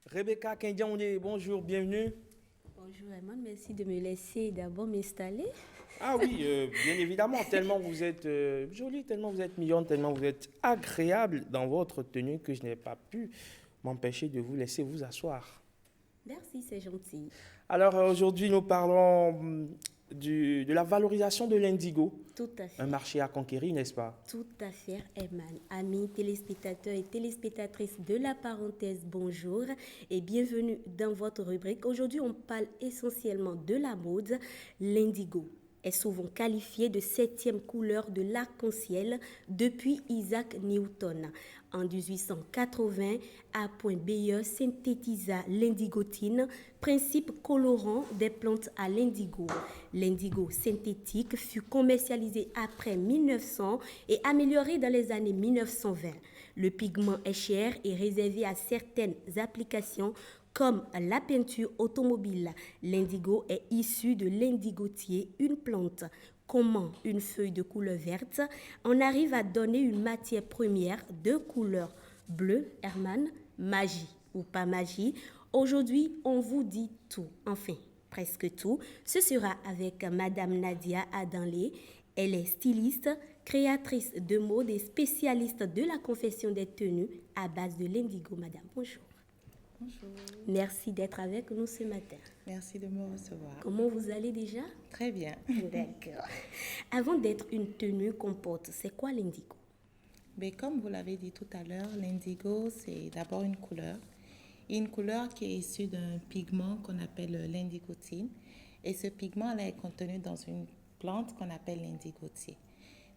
Rebecca Kendiaoundé, bonjour, bienvenue. Bonjour Herman, merci de me laisser d'abord m'installer. Ah oui, bien évidemment, tellement vous êtes jolie, tellement vous êtes mignonne, tellement vous êtes agréable dans votre tenue que je n'ai pas pu m'empêcher de vous laisser vous asseoir. Merci, c'est gentil. Alors aujourd'hui, nous parlons de la valorisation de l'indigo, Tout à un fait. marché à conquérir, n'est-ce pas? Tout à fait, Herman. Amis téléspectateurs et téléspectatrices de la parenthèse, bonjour et bienvenue dans votre rubrique. Aujourd'hui, on parle essentiellement de la mode. L'indigo est souvent qualifié de septième couleur de l'arc-en-ciel depuis Isaac Newton. En 1880, A. Bayer synthétisa l'indigotine, principe colorant des plantes à l'indigo. L'indigo synthétique fut commercialisé après 1900 et amélioré dans les années 1920. Le pigment est cher et réservé à certaines applications comme la peinture automobile. L'indigo est issu de l'indigotier, une plante. Comment une feuille de couleur verte en arrive à donner une matière première de couleur bleue, Herman, magie ou pas magie. Aujourd'hui, on vous dit tout, enfin, presque tout. Ce sera avec Madame Nadia Adanlé. Elle est styliste, créatrice de mode et spécialiste de la confection des tenues à base de l'indigo. Madame, bonjour. Bonjour, Merci d'être avec nous ce matin. merci de me recevoir. Comment vous allez déjà? Très bien. D'accord. Avant d'être une tenue qu'on porte, c'est quoi l'indigo? Mais comme vous l'avez dit tout à l'heure, l'indigo, c'est d'abord une couleur qui est issue d'un pigment qu'on appelle l'indigotine. Et ce pigment-là est contenu dans une plante qu'on appelle l'indigotier.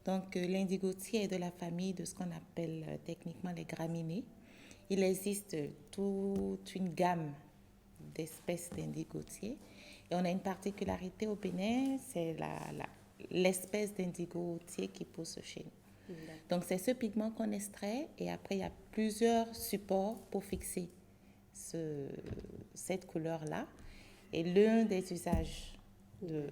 Donc, l'indigotier est de la famille de ce qu'on appelle techniquement les graminées. Il existe toute une gamme d'espèces d'indigotiers. Et on a une particularité au Bénin, c'est l'espèce d'indigotier qui pousse chez nous. Donc c'est ce pigment qu'on extrait et après il y a plusieurs supports pour fixer cette couleur-là. Et l'un des usages de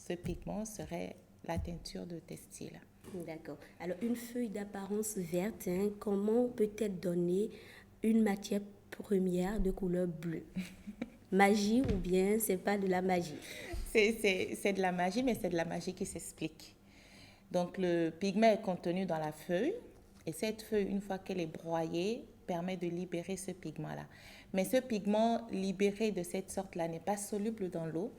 ce pigment serait la teinture de textile. D'accord. Alors, une feuille d'apparence verte, hein, comment peut-elle donner une matière première de couleur bleue? Magie ou bien c'est pas de la magie? C'est de la magie, mais c'est de la magie qui s'explique. Donc le pigment est contenu dans la feuille et cette feuille, une fois qu'elle est broyée, permet de libérer ce pigment-là. Mais ce pigment libéré de cette sorte-là n'est pas soluble dans l'eau.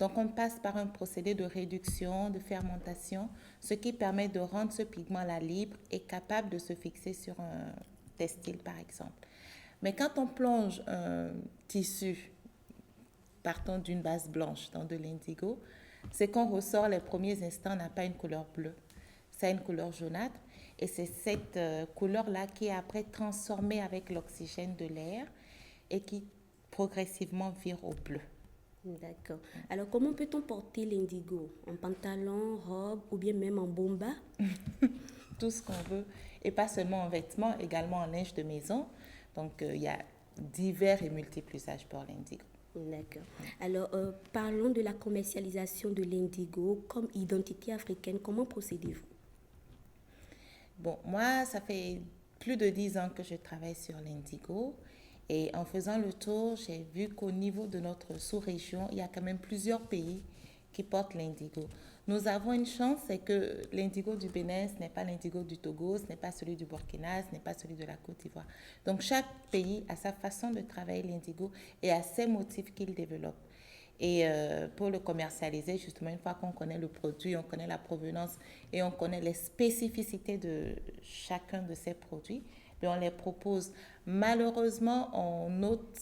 Donc on passe par un procédé de réduction, de fermentation, ce qui permet de rendre ce pigment-là libre et capable de se fixer sur un textile par exemple. Mais quand on plonge un tissu partant d'une base blanche dans de l'indigo, c'est qu'on ressort les premiers instants n'a pas une couleur bleue, ça a une couleur jaunâtre et c'est cette couleur-là qui est après transformée avec l'oxygène de l'air et qui progressivement vire au bleu. D'accord. Alors, comment peut-on porter l'indigo? En pantalon, robe ou bien même en bomba? Tout ce qu'on veut et pas seulement en vêtements, également en linge de maison. Donc il y a divers et multiples usages pour l'indigo. D'accord. Alors, parlons de la commercialisation de l'indigo comme identité africaine. Comment procédez-vous? Bon, moi, ça fait plus de 10 ans que je travaille sur l'indigo. Et en faisant le tour, j'ai vu qu'au niveau de notre sous-région, il y a quand même plusieurs pays qui portent l'indigo. Nous avons une chance, c'est que l'indigo du Bénin, ce n'est pas l'indigo du Togo, ce n'est pas celui du Burkina, ce n'est pas celui de la Côte d'Ivoire. Donc chaque pays a sa façon de travailler l'indigo et a ses motifs qu'il développe. Et pour le commercialiser, justement, une fois qu'on connaît le produit, on connaît la provenance et on connaît les spécificités de chacun de ces produits, bien, on les propose. Malheureusement, on note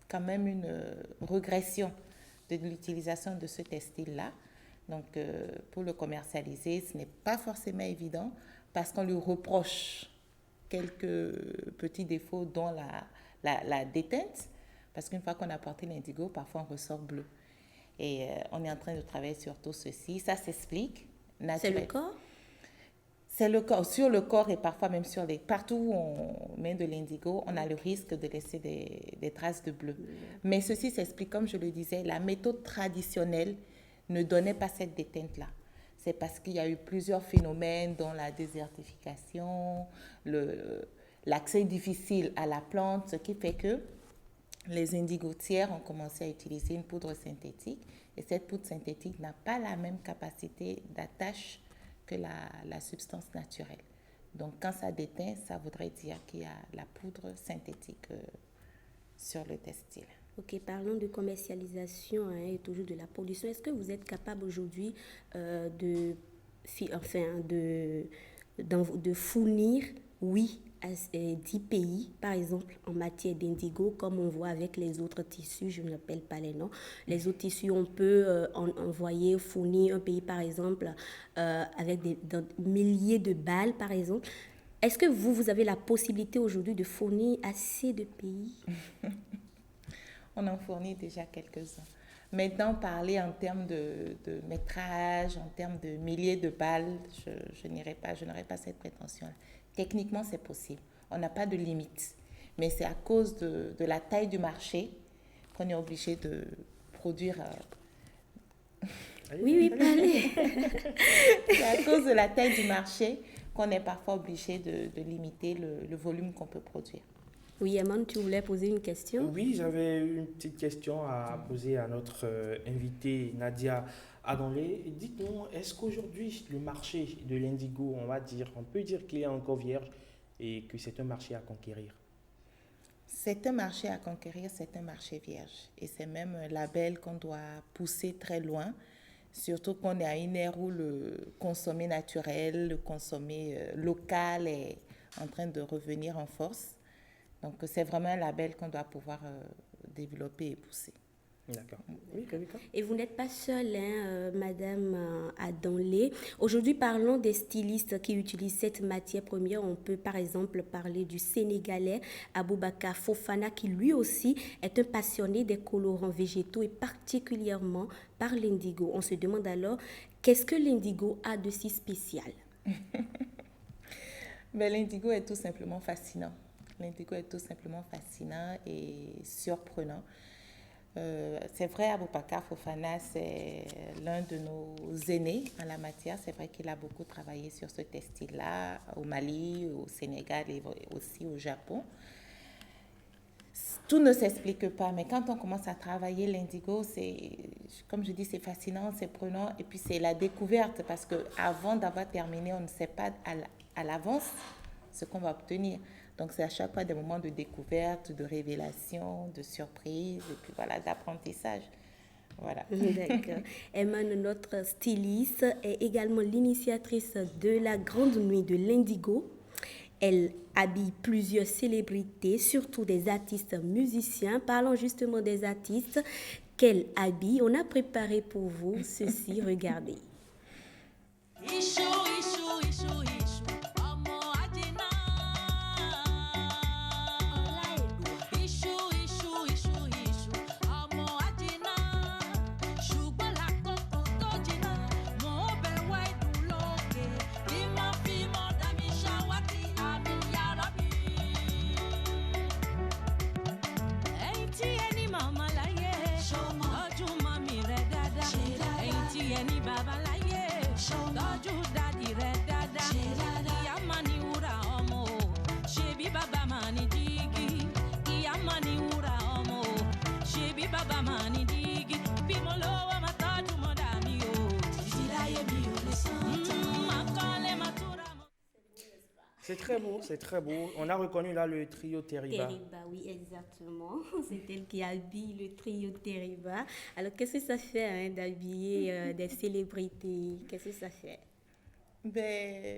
quand même une régression de l'utilisation de ce textile-là. Donc, pour le commercialiser, ce n'est pas forcément évident parce qu'on lui reproche quelques petits défauts dont la déteinte. Parce qu'une fois qu'on a porté l'indigo, parfois on ressort bleu. Et on est en train de travailler sur tout ceci. Ça s'explique. C'est le corps? C'est le corps, sur le corps et parfois même sur les... Partout où on met de l'indigo, on a le risque de laisser des traces de bleu. Mais ceci s'explique, comme je le disais, la méthode traditionnelle ne donnait pas cette déteinte-là. c'est parce qu'il y a eu plusieurs phénomènes, dont la désertification, l'accès difficile à la plante, ce qui fait que les indigotières ont commencé à utiliser une poudre synthétique. Et cette poudre synthétique n'a pas la même capacité d'attache que la substance naturelle. Donc, quand ça déteint, ça voudrait dire qu'il y a la poudre synthétique sur le textile. Ok, parlons de commercialisation et toujours de la production. Est-ce que vous êtes capable aujourd'hui de fournir, oui, à 10 pays, par exemple, en matière d'indigo, comme on voit avec les autres tissus, je ne rappelle pas les noms. Les autres tissus, on peut fournir un pays, par exemple, avec des milliers de balles, par exemple. Est-ce que vous avez la possibilité aujourd'hui de fournir assez de pays? On en fournit déjà quelques-uns. Maintenant, parler en termes de métrage, en termes de milliers de balles, je n'aurai pas cette prétention-là. Techniquement, c'est possible. On n'a pas de limite. Mais c'est à cause de la taille du marché qu'on est obligé de produire. Oui, parlez. C'est à cause de la taille du marché qu'on est parfois obligé de limiter le volume qu'on peut produire. Oui, Eman, tu voulais poser une question? Oui, j'avais une petite question à poser à notre invitée Nadia Adonlé. Dites-nous, est-ce qu'aujourd'hui, le marché de l'indigo, on peut dire qu'il est encore vierge et que c'est un marché à conquérir? C'est un marché à conquérir, c'est un marché vierge. Et c'est même un label qu'on doit pousser très loin, surtout qu'on est à une ère où le consommé naturel, le consommé local est en train de revenir en force. Donc, c'est vraiment un label qu'on doit pouvoir développer et pousser. D'accord. Oui, Kavika. Et vous n'êtes pas seule, Madame Adonlé. Aujourd'hui, parlons des stylistes qui utilisent cette matière première. On peut par exemple parler du Sénégalais Aboubakar Fofana, qui lui aussi est un passionné des colorants végétaux et particulièrement par l'indigo. On se demande alors, qu'est-ce que l'indigo a de si spécial? Mais l'indigo est tout simplement fascinant. L'indigo est tout simplement fascinant et surprenant. C'est vrai, Aboubakar Fofana, c'est l'un de nos aînés en la matière. C'est vrai qu'il a beaucoup travaillé sur ce textile-là au Mali, au Sénégal et aussi au Japon. Tout ne s'explique pas, mais quand on commence à travailler l'indigo, comme je dis, c'est fascinant, c'est prenant. Et puis c'est la découverte parce qu'avant d'avoir terminé, on ne sait pas à l'avance ce qu'on va obtenir. Donc, c'est à chaque fois des moments de découverte, de révélation, de surprise, et puis voilà, d'apprentissage. Voilà. D'accord. Eman, notre styliste, est également l'initiatrice de la Grande Nuit de l'Indigo. Elle habille plusieurs célébrités, surtout des artistes musiciens. Parlons justement des artistes qu'elle habille. On a préparé pour vous ceci, regardez. C'est très beau, c'est très beau. On a reconnu là le trio Teriba. Teriba, oui, exactement. C'est elle qui habille le trio Teriba. Alors, qu'est-ce que ça fait d'habiller des célébrités? Qu'est-ce que ça fait? Ben,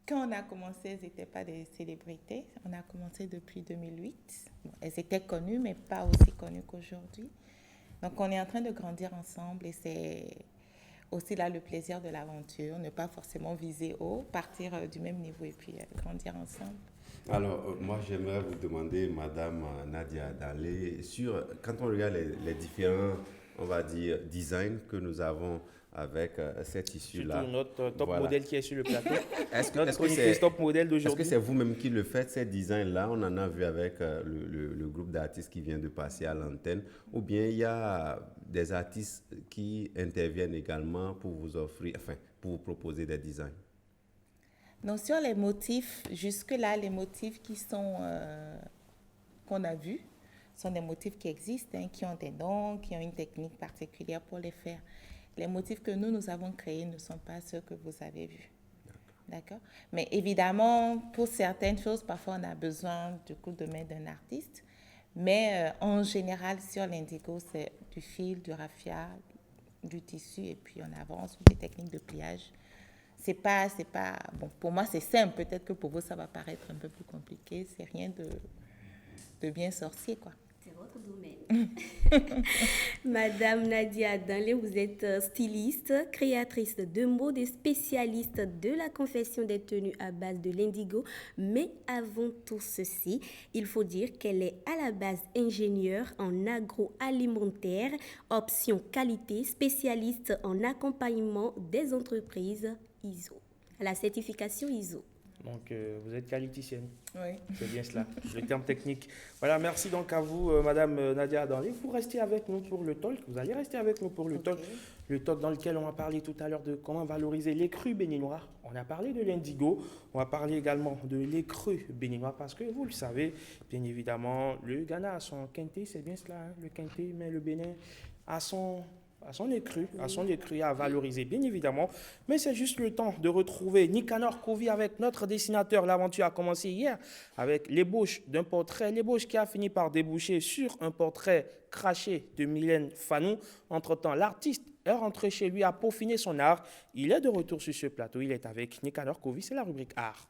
quand on a commencé, elles n'étaient pas des célébrités. On a commencé depuis 2008. Bon, elles étaient connues, mais pas aussi connues qu'aujourd'hui. Donc, on est en train de grandir ensemble et c'est aussi là le plaisir de l'aventure, ne pas forcément viser haut, partir du même niveau et puis grandir ensemble. Alors, moi, j'aimerais vous demander, Madame Nadia Adonlé, quand on regarde les différents, on va dire, designs que nous avons avec ces tissus-là. Surtout notre top Voilà. modèle qui est sur le plateau. Est-ce Notre que chroniqueuse top modèle est-ce que d'aujourd'hui. c'est vous-même qui le faites, ces designs-là? On en a vu avec le groupe d'artistes qui vient de passer à l'antenne. Ou bien il y a des artistes qui interviennent également pour vous offrir, enfin, pour vous proposer des designs? Donc, sur les motifs, jusque-là, les motifs qu'on a vus sont des motifs qui existent, hein, qui ont des noms, qui ont une technique particulière pour les faire. Les motifs que nous avons créés ne sont pas ceux que vous avez vus. D'accord? Mais évidemment, pour certaines choses, parfois on a besoin du coup de main d'un artiste. Mais en général, sur l'Indigo, c'est du fil, du raffia, du tissu, et puis on avance sur des techniques de pliage. C'est pas, bon, pour moi, c'est simple. Peut-être que pour vous, ça va paraître un peu plus compliqué. C'est rien de bien sorcier, quoi. C'est votre domaine. Madame Nadia Danlé, vous êtes styliste, créatrice de mode et spécialiste de la confection des tenues à base de l'indigo. Mais avant tout ceci, il faut dire qu'elle est à la base ingénieure en agroalimentaire, option qualité, spécialiste en accompagnement des entreprises ISO. La certification ISO. Donc, vous êtes qualiticienne. Oui. C'est bien cela, le terme technique. Voilà, merci donc à vous, Madame Nadia Danlé. Vous restez avec nous pour le talk. Vous allez rester avec nous pour le talk. Le talk dans lequel on va parler tout à l'heure de comment valoriser les crus béninois. On a parlé de l'indigo. On va parler également de les crus béninois parce que vous le savez, bien évidemment, le Ghana a son quintet, c'est bien cela, hein, le quintet, mais le Bénin a son écru à valoriser, bien évidemment. Mais c'est juste le temps de retrouver Nicanor Kovi avec notre dessinateur. L'aventure a commencé hier avec l'ébauche d'un portrait, l'ébauche qui a fini par déboucher sur un portrait craché de Mylène Fanou. Entre-temps, l'artiste est rentré chez lui à peaufiner son art. Il est de retour sur ce plateau. Il est avec Nicanor Kovi. C'est la rubrique art.